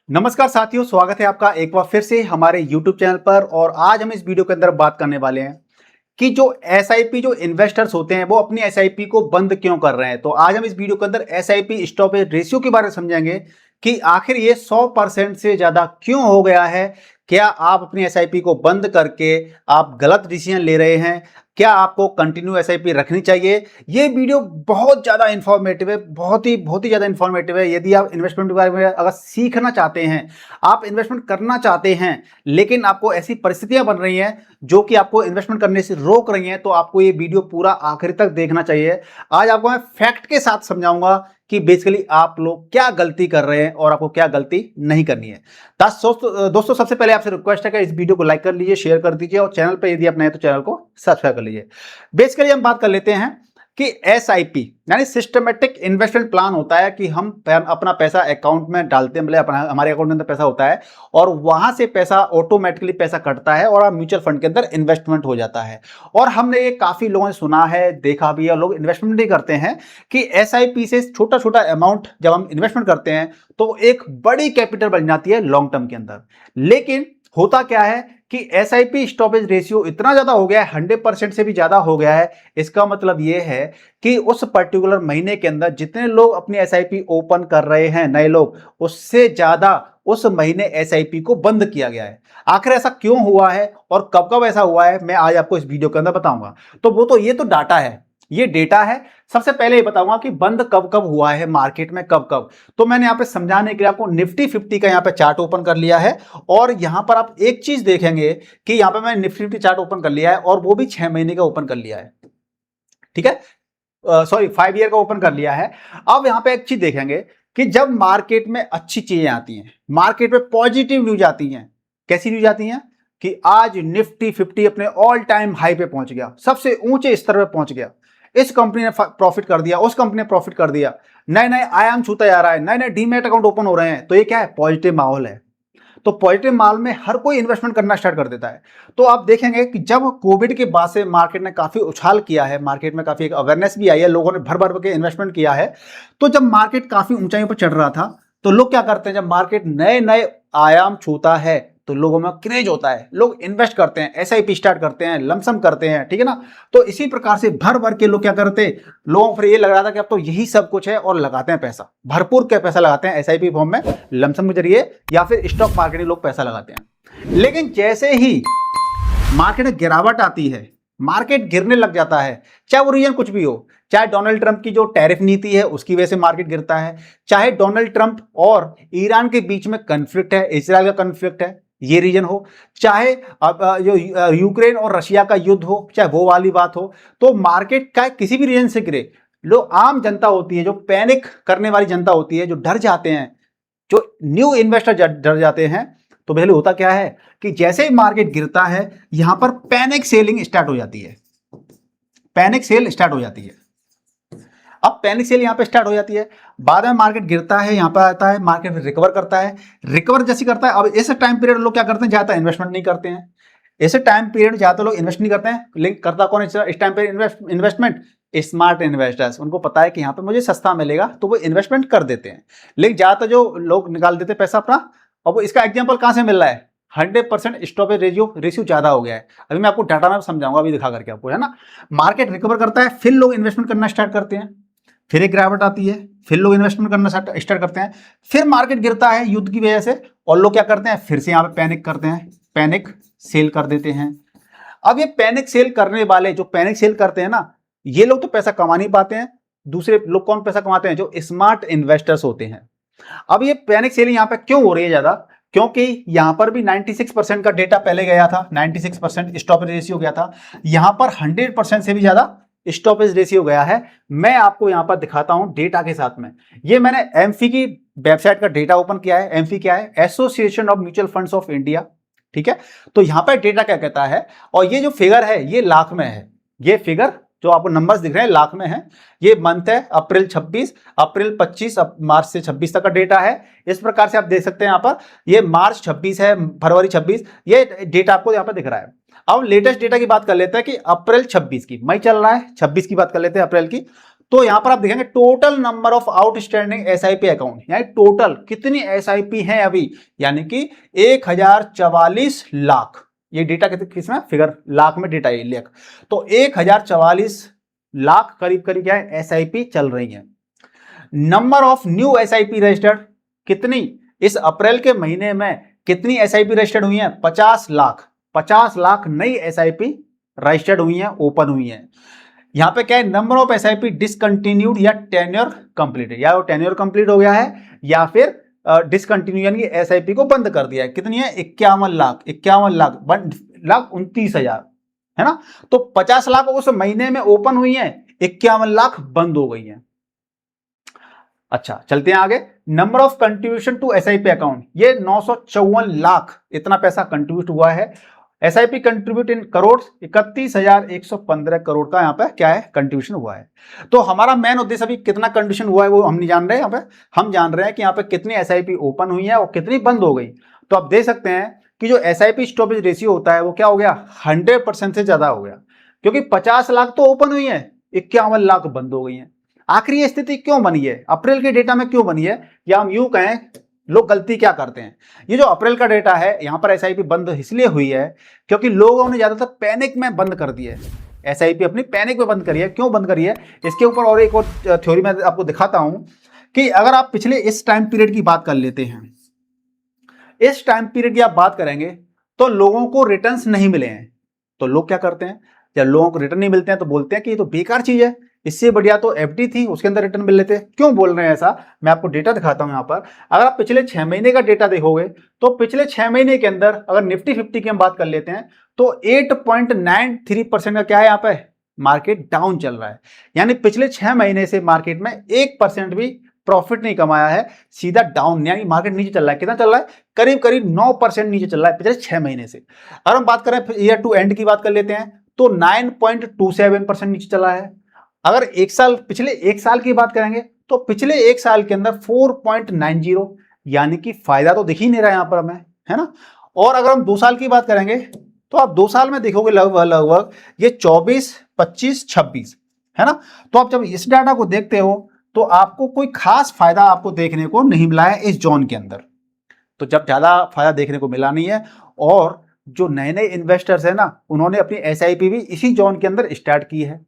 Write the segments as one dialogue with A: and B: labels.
A: नमस्कार साथियों, स्वागत है आपका एक बार फिर से हमारे YouTube चैनल पर। और आज हम इस वीडियो के अंदर बात करने वाले हैं कि जो एसआईपी जो इन्वेस्टर्स होते हैं वो अपनी एसआईपी को बंद क्यों कर रहे हैं। तो आज हम इस वीडियो के अंदर एसआईपी स्टॉप रेशियो के बारे में समझेंगे कि आखिर ये 100% से ज्यादा क्यों हो गया है। क्या आप अपनी एसआईपी को बंद करके आप गलत डिसीजन ले रहे हैं? क्या आपको कंटिन्यू एसआईपी रखनी चाहिए? ये वीडियो बहुत ज्यादा इंफॉर्मेटिव है, बहुत ही ज्यादा इंफॉर्मेटिव है। यदि आप इन्वेस्टमेंट के बारे में अगर सीखना चाहते हैं, आप इन्वेस्टमेंट करना चाहते हैं, लेकिन आपको ऐसी परिस्थितियां बन रही हैं जो कि आपको इन्वेस्टमेंट करने से रोक रही हैं, तो आपको ये वीडियो पूरा आखिर तक देखना चाहिए। आज आपको मैं फैक्ट के साथ समझाऊंगा कि बेसिकली आप लोग क्या गलती कर रहे हैं और आपको क्या गलती नहीं करनी है। दोस्तों सबसे पहले आपसे रिक्वेस्ट है कि इस वीडियो को लाइक कर लीजिए, शेयर कर दीजिए और चैनल पर यदि आप नए तो चैनल को सब्सक्राइब कर लीजिए। बेसिकली हम बात कर लेते हैं कि एसआईपी यानी सिस्टमेटिक इन्वेस्टमेंट प्लान होता है कि हम अपना पैसा अकाउंट में डालते हैं, मतलब हमारे अकाउंट के अंदर पैसा होता है और वहां से पैसा ऑटोमेटिकली पैसा कटता है और म्यूचुअल फंड के अंदर इन्वेस्टमेंट हो जाता है। और हमने ये काफी लोगों ने सुना है, देखा भी है, लोग इन्वेस्टमेंट नहीं करते हैं कि एसआईपी से छोटा छोटा अमाउंट जब हम इन्वेस्टमेंट करते हैं तो एक बड़ी कैपिटल बन जाती है लॉन्ग टर्म के अंदर। लेकिन होता क्या है कि एसआईपी स्टॉपेज रेशियो इतना ज्यादा हो गया है, 100% से भी ज्यादा हो गया है। इसका मतलब यह है कि उस पर्टिकुलर महीने के अंदर जितने लोग अपनी एसआईपी ओपन कर रहे हैं नए लोग, उससे ज्यादा उस महीने एसआईपी को बंद किया गया है। आखिर ऐसा क्यों हुआ है और कब कब ऐसा हुआ है, मैं आज आपको इस वीडियो के अंदर बताऊंगा। तो वो तो ये तो डाटा है, ये डेटा है। सबसे पहले ये बताऊंगा कि बंद कब कब हुआ है मार्केट में, कब कब। तो मैंने यहां पे समझाने के लिए आपको निफ्टी 50 का यहां पे चार्ट ओपन कर लिया है और यहां पर आप एक चीज देखेंगे कि यहां पे मैंने निफ्टी 50 चार्ट ओपन कर लिया है और वो भी 6 महीने का ओपन कर लिया है, ठीक है। सॉरी, 5 ईयर का ओपन कर लिया है। अब यहां पे एक चीज देखेंगे कि जब मार्केट में अच्छी चीजें आती हैं, मार्केट में पॉजिटिव न्यूज आती हैं। कैसी न्यूज आती हैं कि आज निफ्टी 50 अपने ऑल टाइम हाई पे पहुंच गया, सबसे ऊंचे स्तर पे पहुंच गया, इस कंपनी ने प्रॉफिट कर दिया, उस कंपनी ने प्रॉफिट कर दिया, नए नए आयाम छूता जा रहा है, नए नए डीमैट अकाउंट ओपन हो रहे हैं। तो ये क्या है? पॉजिटिव माहौल है। तो पॉजिटिव माहौल में हर कोई इन्वेस्टमेंट करना स्टार्ट कर देता है। तो आप देखेंगे कि जब कोविड के बाद से मार्केट ने काफी उछाल किया है, मार्केट में काफी एक अवेयरनेस भी आई है, लोगों ने भर भर के इन्वेस्टमेंट किया है। तो जब मार्केट काफी ऊंचाइयों पर चढ़ रहा था तो लोग क्या करते हैं, जब मार्केट नए नए आयाम छूता है तो लोगों में क्रेज होता है, लोग इन्वेस्ट करते हैं, एसआईपी स्टार्ट करते हैं, लमसम करते हैं, ठीक है ना। तो इसी प्रकार से भर भर के लोग क्या करते, लोगों को फिर ये लग रहा था कि अब तो यही सब कुछ है और लगाते हैं पैसा, भरपूर के पैसा लगाते हैं एसआईपी फॉर्म में, लमसम के जरिए या फिर स्टॉक मार्केट में लोग पैसा लगाते हैं। लेकिन जैसे ही मार्केट में गिरावट आती है, मार्केट गिरने लग जाता है, चाहे वो रीजन कुछ भी हो, चाहे डोनाल्ड ट्रंप की जो टैरिफ नीति है उसकी वजह से मार्केट गिरता है, चाहे डोनाल्ड ट्रंप और ईरान के बीच में कन्फ्लिक्ट है, इसराइल का कन्फ्लिक्ट है, ये रीजन हो, चाहे जो यूक्रेन और रशिया का युद्ध हो, चाहे वो वाली बात हो, तो मार्केट का किसी भी रीजन से गिरे, लोग आम जनता होती है, जो पैनिक करने वाली जनता होती है, जो डर जाते हैं, जो न्यू इन्वेस्टर डर जाते हैं। तो पहले होता क्या है कि जैसे ही मार्केट गिरता है यहां पर पैनिक सेलिंग स्टार्ट हो जाती है, पैनिक सेल स्टार्ट हो जाती है। अब पैनिक सेल यहां पे स्टार्ट हो जाती है, बाद में मार्केट गिरता है, यहां पर आता है, मार्केट रिकवर करता है, रिकवर जैसे करता है। अब इस टाइम पीरियड लोग क्या करते हैं, ज्यादा इन्वेस्टमेंट नहीं करते हैं। इस टाइम पीरियड ज्यादा लोग इन्वेस्ट नहीं करते हैं, लेकिन करता कौन है इस टाइम पे इन्वेस्टमेंट? Smart investors. उनको पता है कि यहाँ पे मुझे सस्ता मिलेगा तो वो इन्वेस्टमेंट कर देते हैं। लेकिन ज्यादातर जो लोग निकाल देते हैं पैसा अपना, और वो इसका एग्जाम्पल कहां से मिल रहा है? 100% स्टॉपेज रेशियो ज्यादा हो गया है। अभी मैं आपको डाटा में समझाऊंगा, अभी दिखा करके आपको, है ना। मार्केट रिकवर करता है, फिर लोग इन्वेस्टमेंट करना स्टार्ट करते हैं, फिर एक गिरावट आती है, फिर लोग इन्वेस्टमेंट करना स्टार्ट करते हैं, फिर मार्केट गिरता है युद्ध की वजह से और लोग क्या करते हैं, फिर से यहाँ पे पैनिक करते हैं, पैनिक सेल कर देते हैं। अब ये पैनिक सेल करने वाले, जो पैनिक सेल करते हैं ना, ये लोग तो पैसा कमा नहीं पाते हैं। दूसरे लोग कौन पैसा कमाते हैं? जो स्मार्ट इन्वेस्टर्स होते हैं। अब ये पैनिक सेलिंग यहां पे क्यों हो रही है ज्यादा? क्योंकि यहां पर भी 96% का डेटा पहले गया था, 96% स्टॉपेज रेशियो गया था, यहां पर 100% से भी ज्यादा स्टॉपेज रेशियो गया है। मैं आपको यहां पर दिखाता हूं डेटा के साथ में। ये मैंने एमफी की वेबसाइट का डेटा ओपन किया है। एमफी क्या है? Association of mutual funds of India, ठीक है। तो यहां पर डेटा क्या कहता है, और ये जो फिगर है ये लाख में है। ये फिगर जो आपको नंबर्स दिख रहे हैं लाख में है। ये मंथ है अप्रैल 26, अप्रैल 25, मार्च से 26 तक का डेटा है। इस प्रकार से आप देख सकते हैं यहां पर, ये मार्च 26 है, फरवरी 26, ये डेटा आपको यहां पर दिख रहा है। अब लेटेस्ट डेटा की बात कर लेते हैं कि अप्रैल 26 की, मई चल रहा है, 26 की बात कर लेते हैं अप्रैल की। तो यहां पर आप देखेंगे total number of outstanding SIP account, यानी टोटल कितनी एसआईपी हैं अभी, यानी कि 1044 लाख। ये डेटा किसमें, फिगर लाख में डेटा ये लेख, तो 1044 लाख करीब करीब क्या है एसआईपी चल रही है। Number of new SIP registered, कितनी इस अप्रैल के महीने में कितनी एसआईपी रजिस्टर्ड हुई है, 50 लाख। 50 लाख नई एसआईपी रजिस्टर्ड हुई है, ओपन हुई है। यहां पे क्या है, नंबर ऑफ एसआईपी डिसकंटिन्यूड या टेन्योर कंप्लीटेड, या वो टेन्योर कंप्लीट हो गया है या फिर डिसकंटिन्यू यानी एसआईपी को बंद कर दिया है। कितनी है, 51 लाख, 51 लाख 1,29,000 है ना। तो 50 लाख उस महीने में ओपन हुई है, 51 लाख बंद हो गई है। अच्छा चलते हैं आगे, number of contribution to SIP account, ये 954 लाख इतना पैसा कंट्रीब्यूट हुआ है। SIP contribute in crore, 31,115 crore का यहाँ पे क्या है कंट्रीब्यूशन हुआ है। तो हमारा मेन उद्देश्य अभी कितना कंट्रीब्यूशन हुआ है वो हम नहीं जान रहे, यहाँ पे हम जान रहे हैं कि यहाँ पे कितनी एसआईपी ओपन हुई है और कितनी बंद हो गई। तो आप देख सकते हैं कि जो एसआईपी स्टॉपेज रेशियो होता है वो क्या हो गया, 100% से ज्यादा हो गया, क्योंकि 50 लाख तो ओपन हुई है, 51 लाख बंद हो गई है। आखिर ये स्थिति क्यों बनी है, अप्रैल के डेटा में क्यों बनी है, या हम यूं कहें लोग गलती क्या करते हैं। ये जो अप्रैल का डेटा है यहां पर एसआईपी बंद इसलिए हुई है क्योंकि लोगों ने ज्यादातर पैनिक में बंद कर दिया है, एसआईपी अपनी पैनिक में बंद करी है। क्यों बंद करी है, इसके ऊपर और एक और थ्योरी मैं आपको दिखाता हूं कि अगर आप पिछले इस टाइम पीरियड की बात कर लेते हैं, इस टाइम पीरियड की आप बात करेंगे तो लोगों को रिटर्न्स नहीं मिले हैं। तो लोग क्या करते हैं, जब लोगों को रिटर्न नहीं मिलते हैं तो बोलते हैं कि ये तो बेकार चीज है, इससे बढ़िया तो एफडी थी उसके अंदर रिटर्न मिल लेते। क्यों बोल रहे हैं ऐसा, मैं आपको डेटा दिखाता हूं। यहां पर अगर आप पिछले 6 महीने का डेटा देखोगे तो पिछले 6 महीने के अंदर अगर निफ्टी 50 की हम बात कर लेते हैं तो 8.93% का क्या है, यहाँ पे मार्केट डाउन चल रहा है। यानी पिछले 6 महीने से मार्केट में 1% भी प्रॉफिट नहीं कमाया है, सीधा डाउन, यानी मार्केट नीचे चल रहा है। कितना चल रहा है, करीब करीब 9% नीचे चल रहा है पिछले 6 महीने से। अगर हम बात करें ईयर टू एंड की बात कर लेते हैं तो 9.27% नीचे चला है। अगर एक साल, पिछले एक साल की बात करेंगे तो पिछले एक साल के अंदर 4.90, यानी कि फायदा तो दिख ही नहीं रहा यहां पर हमें, है ना। और अगर हम 2 साल की बात करेंगे तो आप 2 साल में देखोगे लगभग ये 24, 25, 26 है ना। तो आप जब इस डाटा को देखते हो तो आपको कोई खास फायदा आपको देखने को नहीं मिला है इस जोन के अंदर। तो जब ज्यादा फायदा देखने को मिला नहीं है, और जो नए नए इन्वेस्टर्स है ना उन्होंने अपनी एसआईपी भी इसी जोन के अंदर स्टार्ट की है,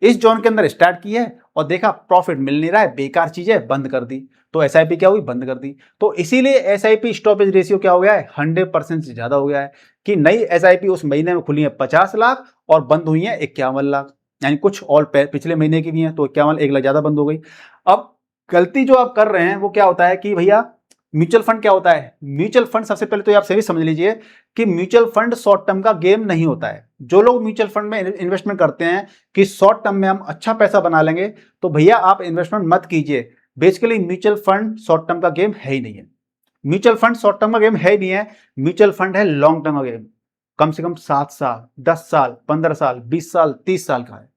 A: इस जोन के अंदर स्टार्ट की है और देखा प्रॉफिट मिल नहीं रहा है, बेकार चीज है, बंद कर दी। तो एसआईपी क्या हुई, बंद कर दी। तो इसीलिए एसआईपी स्टॉपेज रेशियो क्या हो गया है, 100% से ज्यादा हो गया है कि नई एसआईपी उस महीने में खुली है 50 लाख और बंद हुई है 51 लाख, यानी कुछ और पिछले महीने की भी है तो 51, 1 लाख ज्यादा बंद हो गई। अब गलती जो आप कर रहे हैं वो क्या होता है कि भैया म्यूचुअल फंड क्या होता है, म्यूचुअल फंड सबसे पहले तो आप सही समझ लीजिए कि म्यूचुअल फंड शॉर्ट टर्म का गेम नहीं होता है। जो लोग म्यूचुअल फंड में इन्वेस्टमेंट करते हैं कि शॉर्ट टर्म में हम अच्छा पैसा बना लेंगे, तो भैया आप इन्वेस्टमेंट मत कीजिए। Basically mutual fund short term का गेम है ही नहीं है, म्यूचुअल फंड शॉर्ट टर्म का गेम है ही नहीं है। म्यूचुअल फंड है लॉन्ग टर्म का गेम, कम से कम 7 साल, 10 साल, 15 साल, 20 साल, 30 साल का है।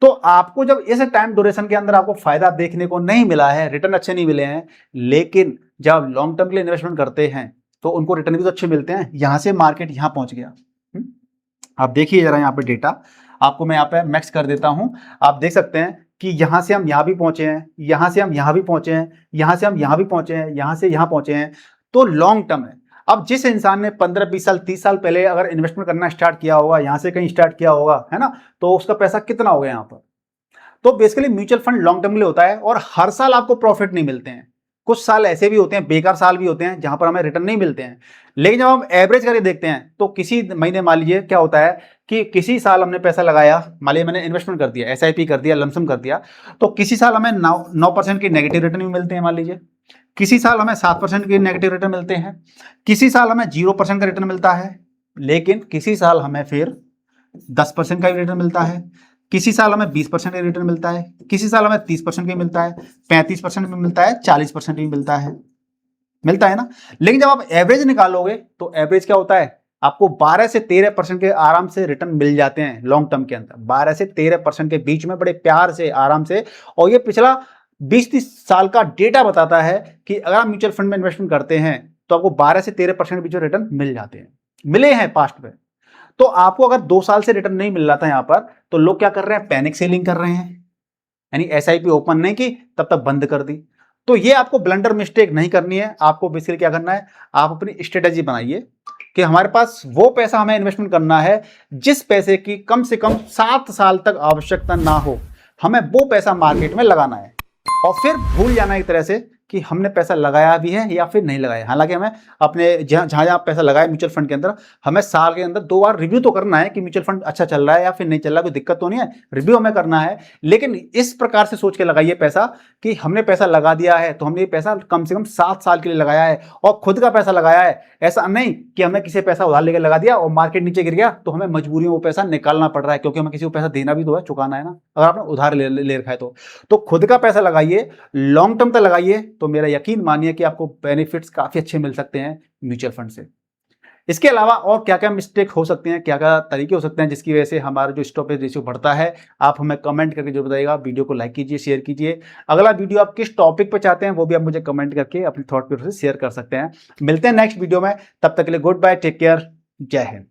A: तो आपको जब इस टाइम ड्यूरेशन के अंदर आपको फायदा देखने को नहीं मिला है, रिटर्न अच्छे नहीं मिले हैं, लेकिन जब लॉन्ग टर्म के लिए इन्वेस्टमेंट करते हैं तो उनको रिटर्न भी तो अच्छे मिलते हैं। यहां से मार्केट यहां पहुंच गया। आप देखिए जरा यहाँ पे डेटा, आपको मैं यहाँ पे मैक्स कर देता हूं। आप देख सकते हैं कि यहां से हम यहां भी पहुंचे हैं, यहां से हम यहां भी पहुंचे हैं, यहां से हम यहां भी पहुंचे हैं, यहां से यहां पहुंचे हैं। तो लॉन्ग टर्म है। अब जिस इंसान ने 15, 20 साल, 30 साल पहले अगर इन्वेस्टमेंट करना स्टार्ट किया होगा, यहां से कहीं स्टार्ट किया होगा, है ना, तो उसका पैसा कितना हो गया यहाँ पर। तो basically mutual fund long term के लिए होता है और हर साल आपको प्रॉफिट नहीं मिलते हैं। कुछ साल ऐसे भी होते हैं, बेकार साल भी होते हैं जहां पर हमें रिटर्न नहीं मिलते हैं। लेकिन जब हम एवरेज करके देखते हैं तो किसी महीने मान लीजिए क्या होता है कि किसी साल हमने पैसा लगाया, मान लीजिए मैंने इन्वेस्टमेंट कर दिया, एसआईपी कर दिया, लमसम कर दिया, तो किसी साल हमें 9% की नेगेटिव रिटर्न भी मिलते हैं मान लीजिए, किसी साल हमें 7% के नेगेटिव रिटर्न मिलते हैं, किसी साल हमें 0% का रिटर्न मिलता है, लेकिन किसी साल हमें फिर 10% का रिटर्न मिलता है, किसी साल हमें 20% का रिटर्न मिलता है, किसी साल हमें 30% का मिलता है, 35% में मिलता है, 40% भी मिलता है ना। लेकिन जब आप एवरेज निकालोगे तो एवरेज क्या होता है, आपको 12 से 13% के आराम से रिटर्न मिल जाते हैं लॉन्ग टर्म के अंदर, 12 से 13% के बीच में बड़े प्यार से आराम से। और ये पिछला 20-30 साल का डेटा बताता है कि अगर आप म्यूचुअल फंड में इन्वेस्टमेंट करते हैं तो आपको 12 से 13% के बीच में रिटर्न मिल जाते हैं, मिले हैं पास्ट में। तो आपको अगर 2 साल से रिटर्न नहीं मिल रहा था यहां पर, तो लोग क्या कर रहे हैं, पैनिक सेलिंग कर रहे हैं, यानी एसआईपी ओपन नहीं की तब तक बंद कर दी। तो ये आपको ब्लंडर मिस्टेक नहीं करनी है। आपको बेसिकली क्या करना है, आप अपनी स्ट्रेटेजी बनाइए कि हमारे पास वो पैसा हमें इन्वेस्टमेंट करना है जिस पैसे की कम से कम 7 साल तक आवश्यकता ना हो, हमें वो पैसा मार्केट में लगाना है। और फिर भूल जाना एक तरह से कि हमने पैसा लगाया भी है या फिर नहीं लगाया। हालांकि हमें अपने जहां जहां पैसा लगाया म्यूचुअल फंड के अंदर, हमें साल के अंदर 2 बार रिव्यू तो करना है कि म्यूचुअल फंड अच्छा चल रहा है या फिर नहीं चल रहा है, कोई दिक्कत तो नहीं है, रिव्यू हमें करना है। लेकिन इस प्रकार से सोच के लगाइए पैसा कि हमने पैसा लगा दिया है तो हमने ये पैसा कम से कम 7 साल के लिए लगाया है और खुद का पैसा लगाया है। ऐसा नहीं कि हमने किसी पैसा उधार लेकर लगा दिया और मार्केट नीचे गिर गया तो हमें मजबूरी में वो पैसा निकालना पड़ रहा है, क्योंकि हमें किसी को पैसा देना भी तो है, चुकाना है ना, अगर आपने उधार ले रखा है तो खुद का पैसा लगाइए, लॉन्ग टर्म तक लगाइए, तो मेरा यकीन मानिए कि आपको बेनिफिट्स काफी अच्छे मिल सकते हैं म्यूचुअल फंड से। इसके अलावा और क्या क्या मिस्टेक हो सकते हैं, क्या क्या तरीके हो सकते हैं जिसकी वजह से हमारा जो स्टॉपेज रेशियो बढ़ता है, आप हमें कमेंट करके जो बताइएगा। वीडियो को लाइक कीजिए, शेयर कीजिए। अगला वीडियो आप किस टॉपिक पर चाहते हैं वो भी आप मुझे कमेंट करके अपनी थॉट पे शेयर कर सकते हैं। मिलते हैं नेक्स्ट वीडियो में, तब तक के लिए गुड बाय, टेक केयर, जय हिंद।